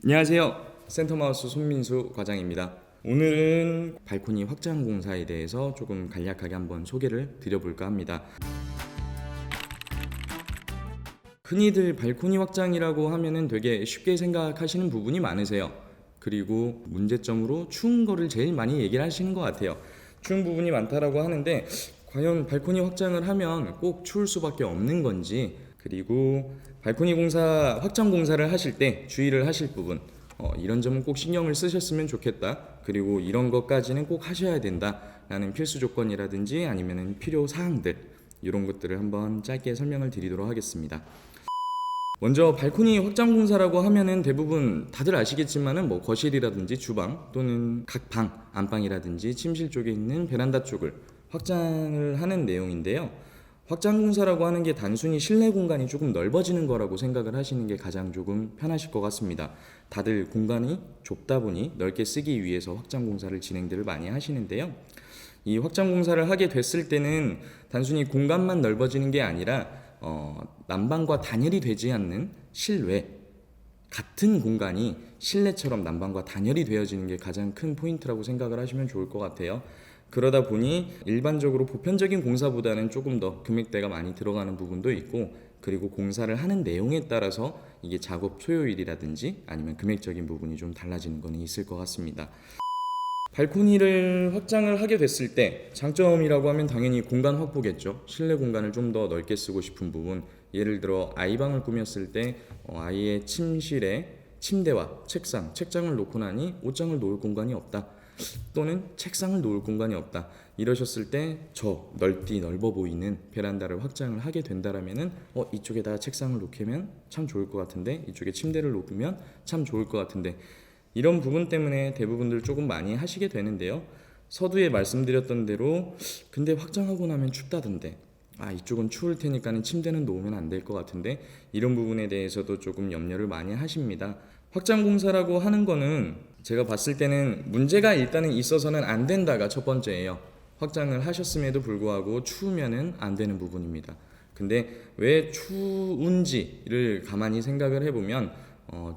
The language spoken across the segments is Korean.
안녕하세요. 센터마우스 손민수 과장입니다. 오늘은 발코니 확장 공사에 대해서 조금 간략하게 한번 소개를 드려볼까 합니다. 흔히들 발코니 확장이라고 하면은 되게 쉽게 생각하시는 부분이 많으세요. 그리고 문제점으로 추운 거를 제일 많이 얘기를 하시는 것 같아요. 추운 부분이 많다라고 하는데 과연 발코니 확장을 하면 꼭 추울 수밖에 없는 건지, 그리고 발코니 공사, 확장 공사를 하실 때 주의를 하실 부분, 이런 점은 꼭 신경을 쓰셨으면 좋겠다. 그리고 이런 것까지는 꼭 하셔야 된다 라는 필수 조건이라든지 아니면 필요 사항들, 이런 것들을 한번 짧게 설명을 드리도록 하겠습니다. 먼저 발코니 확장 공사라고 하면은 대부분 다들 아시겠지만은 뭐 거실이라든지 주방 또는 각 방, 안방이라든지 침실 쪽에 있는 베란다 쪽을 확장을 하는 내용인데요. 확장 공사라고 하는 게 단순히 실내 공간이 조금 넓어지는 거라고 생각을 하시는 게 가장 조금 편하실 것 같습니다. 다들 공간이 좁다 보니 넓게 쓰기 위해서 확장 공사를 진행들을 많이 하시는데요. 이 확장 공사를 하게 됐을 때는 단순히 공간만 넓어지는 게 아니라 난방과 단열이 되지 않는 실외, 같은 공간이 실내처럼 난방과 단열이 되어지는 게 가장 큰 포인트라고 생각을 하시면 좋을 것 같아요. 그러다 보니 일반적으로 보편적인 공사보다는 조금 더 금액대가 많이 들어가는 부분도 있고, 그리고 공사를 하는 내용에 따라서 이게 작업 소요일이라든지 아니면 금액적인 부분이 좀 달라지는 거는 있을 것 같습니다. 발코니를 확장을 하게 됐을 때 장점이라고 하면 당연히 공간 확보겠죠. 실내 공간을 좀 더 넓게 쓰고 싶은 부분, 예를 들어 아이방을 꾸몄을 때 아이의 침실에 침대와 책장을 놓고 나니 옷장을 놓을 공간이 없다, 또는 책상을 놓을 공간이 없다, 이러셨을 때 저 넓어 보이는 베란다를 확장을 하게 된다라면은 이쪽에다가 책상을 놓으면 참 좋을 것 같은데, 이쪽에 침대를 놓으면 참 좋을 것 같은데, 이런 부분 때문에 대부분들 조금 많이 하시게 되는데요. 서두에 말씀드렸던 대로 근데 확장하고 나면 춥다던데, 이쪽은 추울 테니까는 침대는 놓으면 안 될 것 같은데, 이런 부분에 대해서도 조금 염려를 많이 하십니다. 확장 공사라고 하는 거는 제가 봤을 때는 문제가 일단은 있어서는 안 된다가 첫 번째예요. 확장을 하셨음에도 불구하고 추우면은 안 되는 부분입니다. 근데 왜 추운지를 가만히 생각을 해보면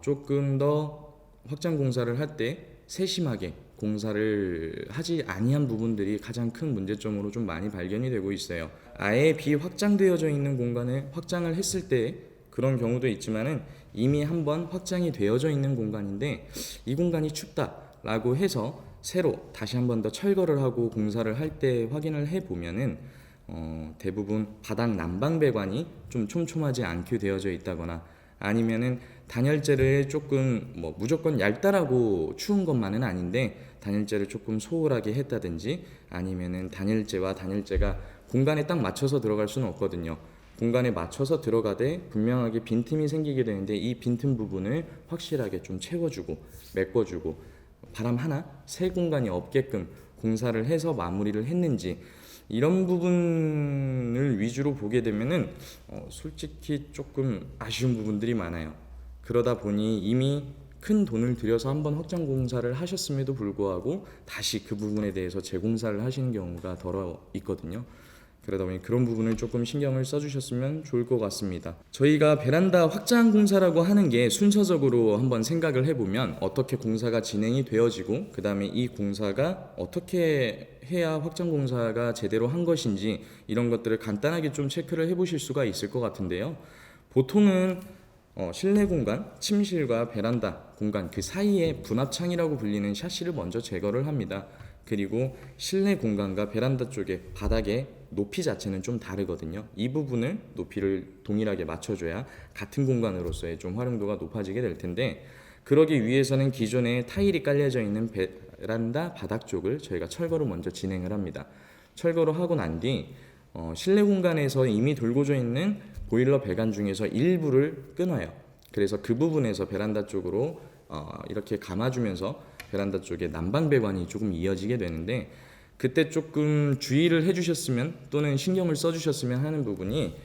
조금 더 확장 공사를 할 때 세심하게 공사를 하지 아니한 부분들이 가장 큰 문제점으로 좀 많이 발견이 되고 있어요. 아예 비확장되어져 있는 공간을 확장을 했을 때 그런 경우도 있지만은 이미 한번 확장이 되어져 있는 공간인데 이 공간이 춥다라고 해서 새로 다시 한번 더 철거를 하고 공사를 할 때 확인을 해보면은 대부분 바닥 난방 배관이 좀 촘촘하지 않게 되어져 있다거나, 아니면은 단열재를 조금 무조건 얇다라고 추운 것만은 아닌데 단열재를 조금 소홀하게 했다든지, 아니면은 단열재가 공간에 딱 맞춰서 들어갈 수는 없거든요. 공간에 맞춰서 들어가되 분명하게 빈틈이 생기게 되는데 이 빈틈 부분을 확실하게 좀 채워주고 메꿔주고 바람 하나 새 공간이 없게끔 공사를 해서 마무리를 했는지, 이런 부분을 위주로 보게 되면은 솔직히 조금 아쉬운 부분들이 많아요. 그러다 보니 이미 큰 돈을 들여서 한번 확장 공사를 하셨음에도 불구하고 다시 그 부분에 대해서 재공사를 하시는 경우가 덜어 있거든요. 그러다 보니 그런 부분을 조금 신경을 써주셨으면 좋을 것 같습니다. 저희가 베란다 확장 공사라고 하는 게 순서적으로 한번 생각을 해보면 어떻게 공사가 진행이 되어지고 그 다음에 이 공사가 어떻게 해야 확장 공사가 제대로 한 것인지, 이런 것들을 간단하게 좀 체크를 해보실 수가 있을 것 같은데요. 보통은 실내 공간, 침실과 베란다 공간 그 사이에 분합창이라고 불리는 샤시를 먼저 제거를 합니다. 그리고 실내 공간과 베란다 쪽에 바닥의 높이 자체는 좀 다르거든요. 이 부분을 높이를 동일하게 맞춰줘야 같은 공간으로서의 좀 활용도가 높아지게 될 텐데, 그러기 위해서는 기존에 타일이 깔려져 있는 베란다 바닥 쪽을 저희가 철거를 먼저 진행을 합니다. 철거를 하고 난 뒤 실내 공간에서 이미 돌고져 있는 보일러 배관 중에서 일부를 끊어요. 그래서 그 부분에서 베란다 쪽으로 이렇게 감아주면서 베란다 쪽에 난방 배관이 조금 이어지게 되는데, 그때 조금 주의를 해주셨으면 또는 신경을 써주셨으면 하는 부분이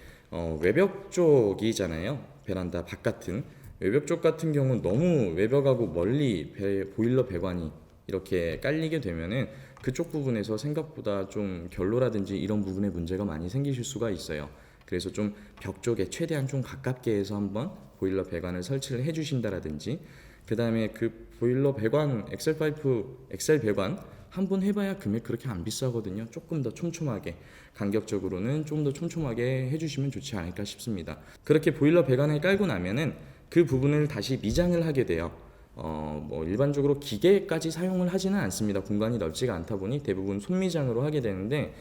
외벽 쪽이잖아요. 베란다 바깥은 외벽 쪽 같은 경우는 너무 외벽하고 멀리 보일러 배관이 이렇게 깔리게 되면은 그쪽 부분에서 생각보다 좀 결로라든지 이런 부분에 문제가 많이 생기실 수가 있어요. 그래서 좀 벽 쪽에 최대한 좀 가깝게 해서 한번 보일러 배관을 설치를 해주신다라든지, 그 다음에 그 보일러 배관, 엑셀 파이프, 엑셀 배관 한 번 해봐야 금액 그렇게 안 비싸거든요. 조금 더 촘촘하게, 간격적으로는 좀 더 촘촘하게 해주시면 좋지 않을까 싶습니다. 그렇게 보일러 배관을 깔고 나면은 그 부분을 다시 미장을 하게 돼요. 뭐 일반적으로 기계까지 사용을 하지는 않습니다. 공간이 넓지가 않다 보니 대부분 손미장으로 하게 되는데,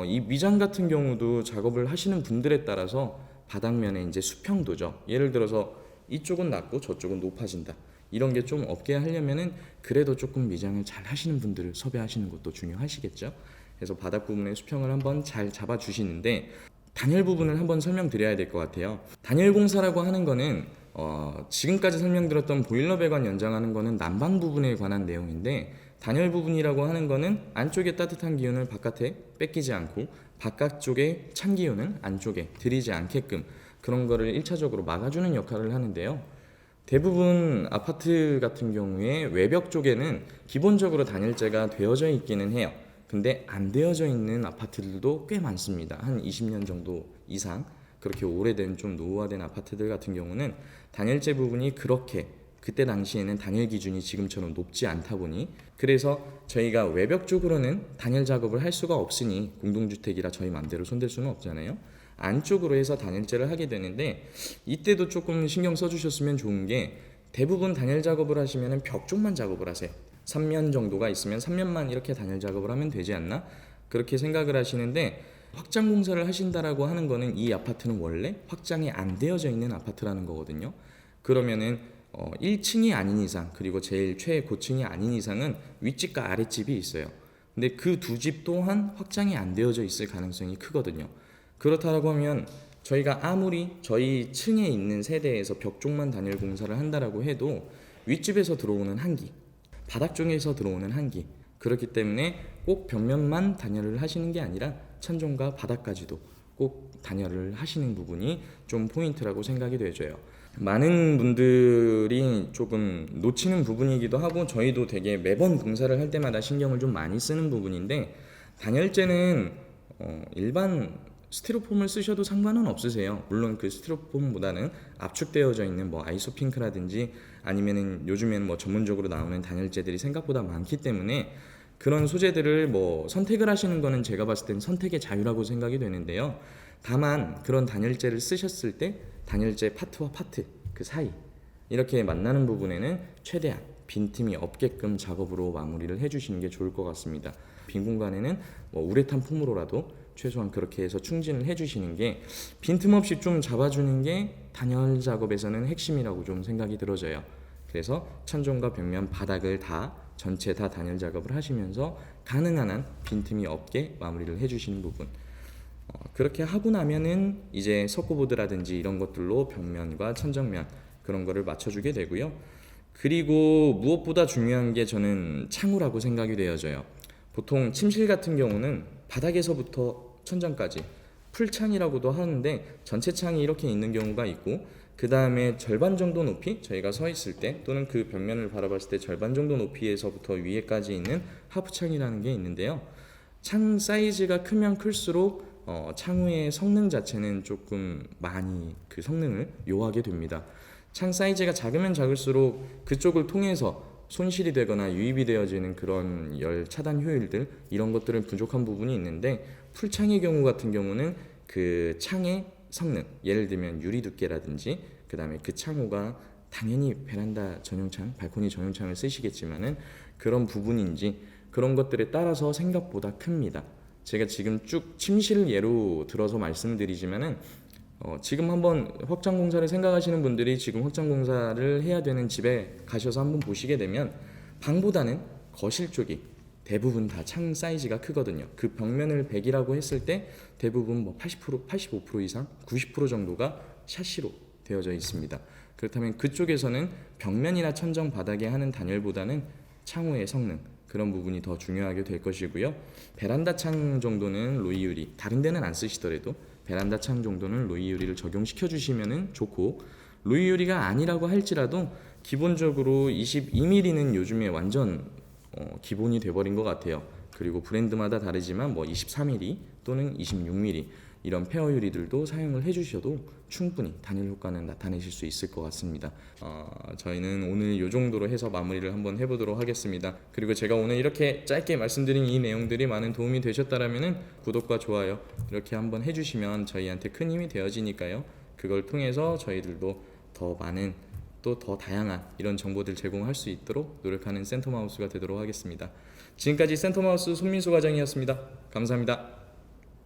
이 미장 같은 경우도 작업을 하시는 분들에 따라서 바닥면에 이제 수평도죠. 예를 들어서 이쪽은 낮고 저쪽은 높아진다, 이런 게 좀 없게 하려면은 그래도 조금 미장을 잘 하시는 분들을 섭외하시는 것도 중요하시겠죠. 그래서 바닥 부분의 수평을 한번 잘 잡아 주시는데, 단열 부분을 한번 설명드려야 될 것 같아요. 단열 공사라고 하는 거는 지금까지 설명드렸던 보일러 배관 연장하는 거는 난방 부분에 관한 내용인데, 단열 부분이라고 하는 거는 안쪽에 따뜻한 기운을 바깥에 뺏기지 않고 바깥쪽에 찬 기운을 안쪽에 들이지 않게끔 그런 거를 1차적으로 막아주는 역할을 하는데요. 대부분 아파트 같은 경우에 외벽 쪽에는 기본적으로 단열재가 되어져 있기는 해요. 근데 안 되어져 있는 아파트들도 꽤 많습니다. 한 20년 정도 이상 그렇게 오래된 좀 노후화된 아파트들 같은 경우는 단열재 부분이 그렇게 그때 당시에는 단열 기준이 지금처럼 높지 않다 보니, 그래서 저희가 외벽 쪽으로는 단열 작업을 할 수가 없으니, 공동주택이라 저희 맘대로 손댈 수는 없잖아요. 안쪽으로 해서 단열재를 하게 되는데, 이때도 조금 신경 써주셨으면 좋은 게, 대부분 단열 작업을 하시면 벽 쪽만 작업을 하세요. 3면 정도가 있으면 3면만 이렇게 단열 작업을 하면 되지 않나? 그렇게 생각을 하시는데, 확장 공사를 하신다라고 하는 거는 이 아파트는 원래 확장이 안 되어져 있는 아파트라는 거거든요. 그러면은 1층이 아닌 이상, 그리고 제일 최고층이 아닌 이상은 윗집과 아랫집이 있어요. 근데 그 두 집 또한 확장이 안 되어져 있을 가능성이 크거든요. 그렇다고 하면 저희가 아무리 저희 층에 있는 세대에서 벽 쪽만 단열 공사를 한다라고 해도 윗집에서 들어오는 한기, 바닥 쪽에서 들어오는 한기, 그렇기 때문에 꼭 벽면만 단열을 하시는 게 아니라 천정과 바닥까지도 꼭 단열을 하시는 부분이 좀 포인트라고 생각이 되어요. 많은 분들이 조금 놓치는 부분이기도 하고, 저희도 되게 매번 공사를 할 때마다 신경을 좀 많이 쓰는 부분인데, 단열재는 일반 스티로폼을 쓰셔도 상관은 없으세요. 물론 그 스티로폼보다는 압축되어져 있는 뭐 아이소핑크라든지 아니면은 요즘에는 뭐 전문적으로 나오는 단열재들이 생각보다 많기 때문에 그런 소재들을 뭐 선택을 하시는 거는 제가 봤을 땐 선택의 자유라고 생각이 되는데요. 다만 그런 단열재를 쓰셨을 때 단열재 파트와 파트 그 사이 이렇게 만나는 부분에는 최대한 빈틈이 없게끔 작업으로 마무리를 해주시는 게 좋을 것 같습니다. 빈 공간에는 뭐 우레탄 폼으로라도 최소한 그렇게 해서 충진을 해주시는 게, 빈틈없이 좀 잡아주는 게 단열 작업에서는 핵심이라고 좀 생각이 들어져요. 그래서 천정과 벽면, 바닥을 다 전체 다 단열 작업을 하시면서 가능한 한 빈틈이 없게 마무리를 해주시는 부분, 그렇게 하고 나면은 이제 석고보드라든지 이런 것들로 벽면과 천정면 그런 거를 맞춰주게 되고요. 그리고 무엇보다 중요한 게 저는 창호라고 생각이 되어져요. 보통 침실 같은 경우는 바닥에서부터 천장까지 풀창이라고도 하는데 전체 창이 이렇게 있는 경우가 있고, 그 다음에 절반 정도 높이 저희가 서 있을 때 또는 그 벽면을 바라봤을 때 절반 정도 높이에서부터 위에까지 있는 하프창이라는 게 있는데요. 창 사이즈가 크면 클수록 창호의 성능 자체는 조금 많이 그 성능을 요하게 됩니다. 창 사이즈가 작으면 작을수록 그쪽을 통해서 손실이 되거나 유입이 되어지는 그런 열 차단 효율들, 이런 것들은 부족한 부분이 있는데, 풀창의 경우 같은 경우는 그 창의 성능, 예를 들면 유리 두께라든지 그 다음에 그 창호가 당연히 베란다 전용창, 발코니 전용창을 쓰시겠지만은 그런 부분인지 그런 것들에 따라서 생각보다 큽니다. 제가 지금 쭉 침실을 예로 들어서 말씀드리지만은 지금 한번 확장 공사를 생각하시는 분들이 지금 확장 공사를 해야 되는 집에 가셔서 한번 보시게 되면 방보다는 거실 쪽이 대부분 다 창 사이즈가 크거든요. 그 벽면을 100이라고 했을 때 대부분 뭐 80%, 85% 이상, 90% 정도가 샤시로 되어져 있습니다. 그렇다면 그쪽에서는 벽면이나 천정 바닥에 하는 단열보다는 창호의 성능, 그런 부분이 더 중요하게 될 것이고요. 베란다 창 정도는 로이 유리, 다른 데는 안 쓰시더라도 베란다 창 정도는 로이 유리를 적용시켜 주시면 좋고, 로이 유리가 아니라고 할지라도 기본적으로 22mm는 요즘에 완전 기본이 돼버린 것 같아요. 그리고 브랜드마다 다르지만 뭐 23mm 또는 26mm 이런 페어 유리들도 사용을 해주셔도 충분히 단열 효과는 나타내실 수 있을 것 같습니다. 저희는 오늘 이 정도로 해서 마무리를 한번 해보도록 하겠습니다. 그리고 제가 오늘 이렇게 짧게 말씀드린 이 내용들이 많은 도움이 되셨다라면은 구독과 좋아요 이렇게 한번 해주시면 저희한테 큰 힘이 되어지니까요. 그걸 통해서 저희들도 더 많은 또 더 다양한 이런 정보들 제공할 수 있도록 노력하는 센터마우스가 되도록 하겠습니다. 지금까지 센터마우스 손민수 과장이었습니다. 감사합니다.